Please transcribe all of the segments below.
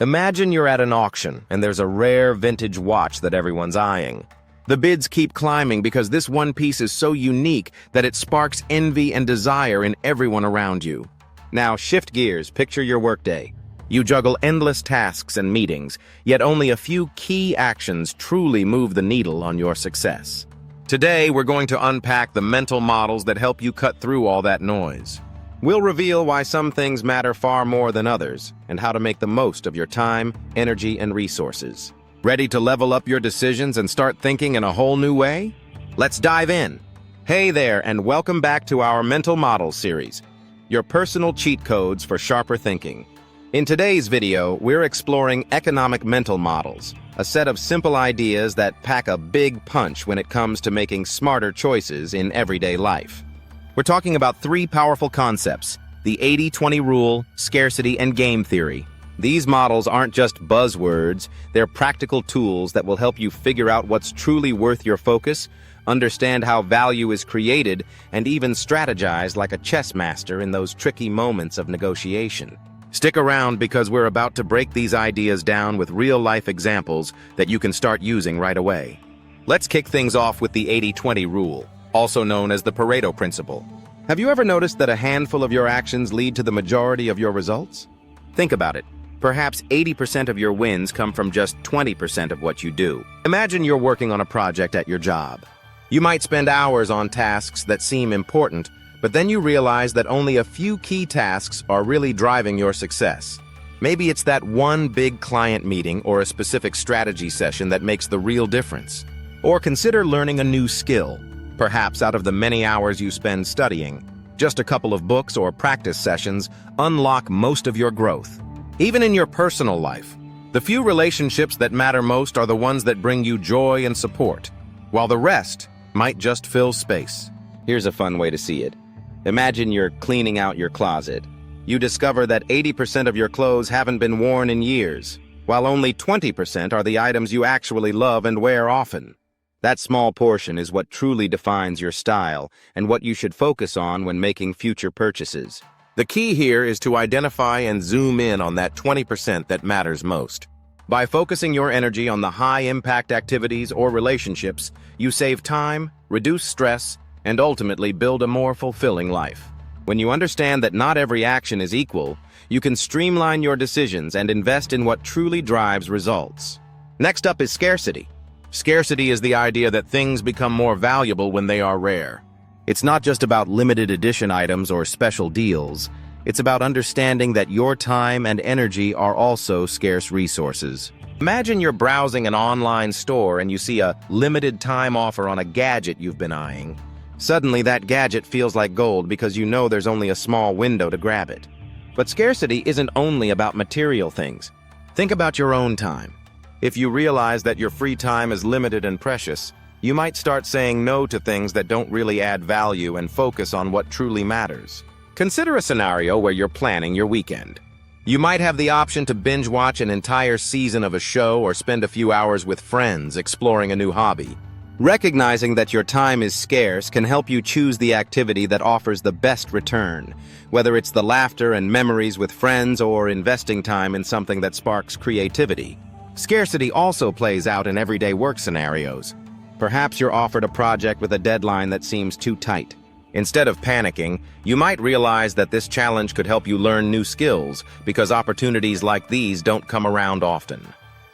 Imagine you're at an auction and there's a rare vintage watch that everyone's eyeing. The bids keep climbing because this one piece is so unique that it sparks envy and desire in everyone around you. Now shift gears, picture your workday. You juggle endless tasks and meetings, yet only a few key actions truly move the needle on your success. Today, we're going to unpack the mental models that help you cut through all that noise. We'll reveal why some things matter far more than others and how to make the most of your time, energy, and resources. Ready to level up your decisions and start thinking in a whole new way? Let's dive in. Hey there, and welcome back to our Mental Models series, your personal cheat codes for sharper thinking. In today's video, we're exploring economic mental models, a set of simple ideas that pack a big punch when it comes to making smarter choices in everyday life. We're talking about three powerful concepts: the 80-20 rule, scarcity, and game theory. These models aren't just buzzwords, they're practical tools that will help you figure out what's truly worth your focus, understand how value is created, and even strategize like a chess master in those tricky moments of negotiation. Stick around because we're about to break these ideas down with real-life examples that you can start using right away. Let's kick things off with the 80-20 rule, also known as the Pareto principle. Have you ever noticed that a handful of your actions lead to the majority of your results? Think about it. Perhaps 80% of your wins come from just 20% of what you do. Imagine you're working on a project at your job. You might spend hours on tasks that seem important, but then you realize that only a few key tasks are really driving your success. Maybe it's that one big client meeting or a specific strategy session that makes the real difference. Or consider learning a new skill. Perhaps out of the many hours you spend studying, just a couple of books or practice sessions unlock most of your growth. Even in your personal life, the few relationships that matter most are the ones that bring you joy and support, while the rest might just fill space. Here's a fun way to see it. Imagine you're cleaning out your closet. You discover that 80% of your clothes haven't been worn in years, while only 20% are the items you actually love and wear often. That small portion is what truly defines your style and what you should focus on when making future purchases. The key here is to identify and zoom in on that 20% that matters most. By focusing your energy on the high-impact activities or relationships, you save time, reduce stress, and ultimately build a more fulfilling life. When you understand that not every action is equal, you can streamline your decisions and invest in what truly drives results. Next up is scarcity. Scarcity is the idea that things become more valuable when they are rare. It's not just about limited edition items or special deals. It's about understanding that your time and energy are also scarce resources. Imagine you're browsing an online store and you see a limited time offer on a gadget you've been eyeing. Suddenly, that gadget feels like gold because you know there's only a small window to grab it. But scarcity isn't only about material things. Think about your own time. If you realize that your free time is limited and precious, you might start saying no to things that don't really add value and focus on what truly matters. Consider a scenario where you're planning your weekend. You might have the option to binge watch an entire season of a show or spend a few hours with friends exploring a new hobby. Recognizing that your time is scarce can help you choose the activity that offers the best return, whether it's the laughter and memories with friends or investing time in something that sparks creativity. Scarcity also plays out in everyday work scenarios. Perhaps you're offered a project with a deadline that seems too tight. Instead of panicking, you might realize that this challenge could help you learn new skills because opportunities like these don't come around often.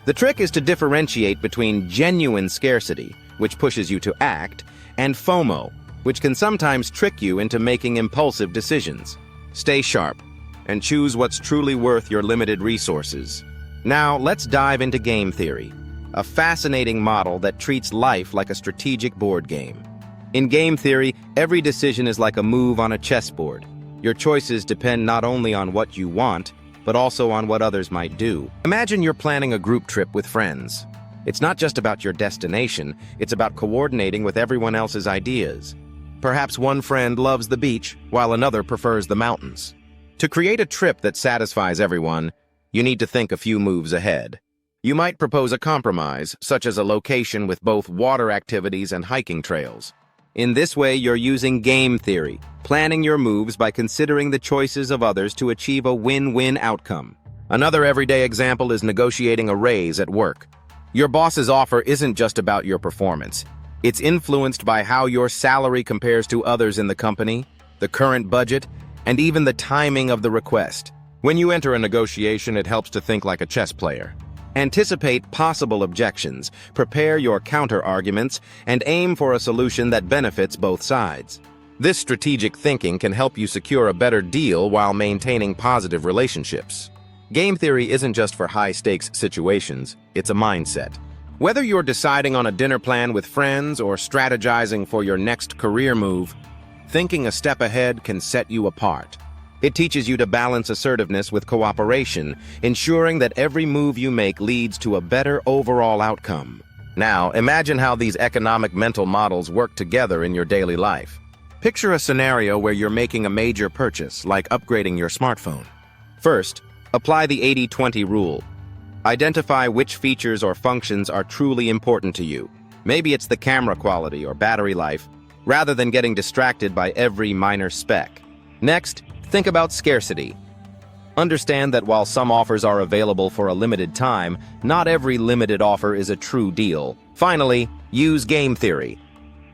The trick is to differentiate between genuine scarcity, which pushes you to act, and FOMO, which can sometimes trick you into making impulsive decisions. Stay sharp and choose what's truly worth your limited resources. Now, let's dive into game theory, a fascinating model that treats life like a strategic board game. In game theory, every decision is like a move on a chessboard. Your choices depend not only on what you want, but also on what others might do. Imagine you're planning a group trip with friends. It's not just about your destination, it's about coordinating with everyone else's ideas. Perhaps one friend loves the beach, while another prefers the mountains. To create a trip that satisfies everyone, you need to think a few moves ahead. You might propose a compromise, such as a location with both water activities and hiking trails. In this way, you're using game theory, planning your moves by considering the choices of others to achieve a win-win outcome. Another everyday example is negotiating a raise at work. Your boss's offer isn't just about your performance. It's influenced by how your salary compares to others in the company, the current budget, and even the timing of the request. When you enter a negotiation, it helps to think like a chess player. Anticipate possible objections, prepare your counter-arguments, and aim for a solution that benefits both sides. This strategic thinking can help you secure a better deal while maintaining positive relationships. Game theory isn't just for high-stakes situations, it's a mindset. Whether you're deciding on a dinner plan with friends or strategizing for your next career move, thinking a step ahead can set you apart. It teaches you to balance assertiveness with cooperation, ensuring that every move you make leads to a better overall outcome. Now, imagine how these economic mental models work together in your daily life. Picture a scenario where you're making a major purchase, like upgrading your smartphone. First, apply the 80-20 rule. Identify which features or functions are truly important to you. Maybe it's the camera quality or battery life, rather than getting distracted by every minor spec. Next, think about scarcity. Understand that while some offers are available for a limited time, not every limited offer is a true deal. Finally, use game theory.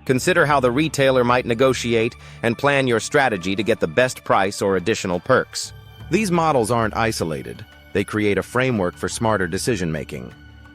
Consider how the retailer might negotiate and plan your strategy to get the best price or additional perks. These models aren't isolated. They create a framework for smarter decision-making.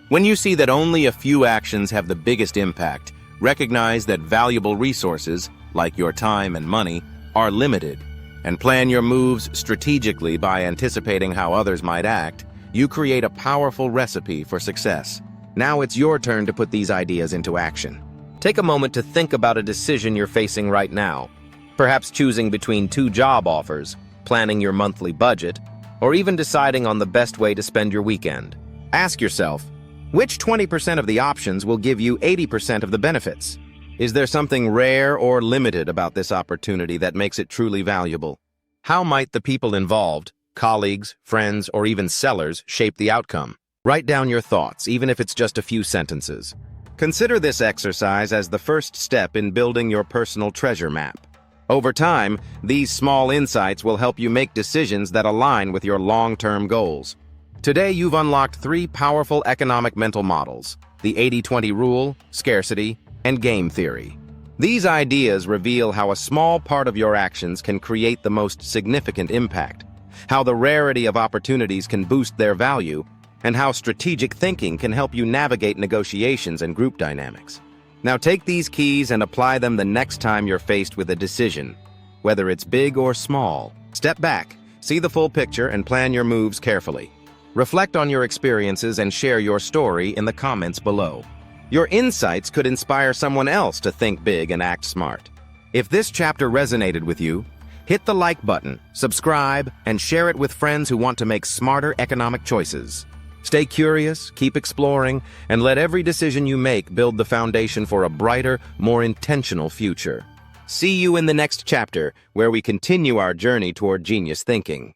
When you see that only a few actions have the biggest impact, recognize that valuable resources, like your time and money, are limited. And plan your moves strategically by anticipating how others might act. You create a powerful recipe for success. Now it's your turn to put these ideas into action. Take a moment to think about a decision you're facing right now. Perhaps choosing between two job offers, planning your monthly budget, or even deciding on the best way to spend your weekend. Ask yourself, which 20% of the options will give you 80% of the benefits? Is there something rare or limited about this opportunity that makes it truly valuable? How might the people involved, colleagues, friends, or even sellers, shape the outcome? Write down your thoughts, even if it's just a few sentences. Consider this exercise as the first step in building your personal treasure map. Over time, these small insights will help you make decisions that align with your long-term goals. Today, you've unlocked 3 powerful economic mental models: the 80-20 rule, scarcity, and game theory. These ideas reveal how a small part of your actions can create the most significant impact, how the rarity of opportunities can boost their value, and how strategic thinking can help you navigate negotiations and group dynamics. Now take these keys and apply them the next time you're faced with a decision. Whether it's big or small, step back, see the full picture, and plan your moves carefully. Reflect on your experiences and share your story in the comments below. Your insights could inspire someone else to think big and act smart. If this chapter resonated with you, hit the like button, subscribe, and share it with friends who want to make smarter economic choices. Stay curious, keep exploring, and let every decision you make build the foundation for a brighter, more intentional future. See you in the next chapter, where we continue our journey toward genius thinking.